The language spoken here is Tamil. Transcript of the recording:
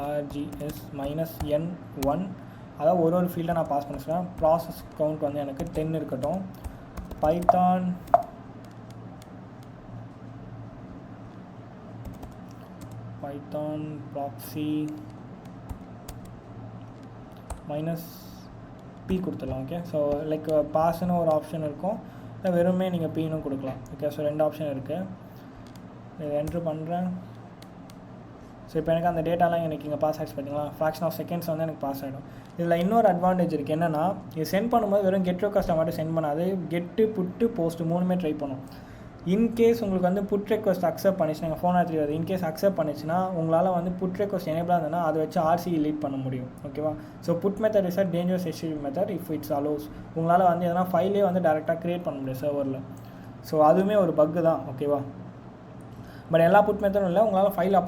args -n1 அதாவது ஒரு ஃபீல்டை நான் பாஸ் பண்ணிச்சுன்னா ப்ராசஸ் கவுண்ட் வந்து எனக்கு 10 இருக்கட்டும். பைத்தான் ப்ராக்ஸி -p கொடுத்துடலாம். ஓகே, ஸோ லைக் பாஸ்ன்னு ஒரு ஆப்ஷன் இருக்கும், இல்லை வெறுமே நீங்கள் பீனும் கொடுக்கலாம். ஓகே, ஸோ 2 ஆப்ஷன் இருக்குது. இதை என்ட்ரு பண்ணுறேன். ஸோ இப்போ எனக்கு அந்த டேட்டாலாம் எனக்கு இங்கே பாஸ் ஆகிடுச்சு பார்த்தீங்களா, ஃப்ராக்ஷன் ஆஃப் செகண்ட்ஸ் வந்து எனக்கு பாஸ் ஆகிடும். இதில் இன்னொரு அட்வான்டேஜ் இருக்குது, என்னென்னா இது சென்ட் பண்ணும்போது வெறும் கெட் ரெக்வஸ்ட்டை மட்டும் சென்ட் பண்ணாது, கெட்டு புட்டு போஸ்ட்டு 3மே ட்ரை பண்ணும். இன்கேஸ் உங்களுக்கு வந்து புட் ரெக்வஸ்ட் அக்செப்ட் பண்ணிச்சு, நீங்கள் ஃபோன் ஆத்ரி வருது, இன்கேஸ் அக்செப்ட் பண்ணிச்சுன்னா உங்களால் வந்து புட் ரெக்வஸ்ட் எனேபிளாக இருந்ததுன்னா அதை வச்சு RC லீட் பண்ண முடியும். ஓகேவா, so put method is a dangerous HTTP method if it's allows. உங்களால் வந்து எதனா ஃபைலே வந்து டேரெக்டாக க்ரியேட் பண்ண முடியும் சர்வரில். ஸோ அதுவுமே ஒரு பக்கு தான். ஓகேவா, பட் எல்லா புட் மெத்தடும் இல்லை, உங்களால் ஃபைல் அப்லோட்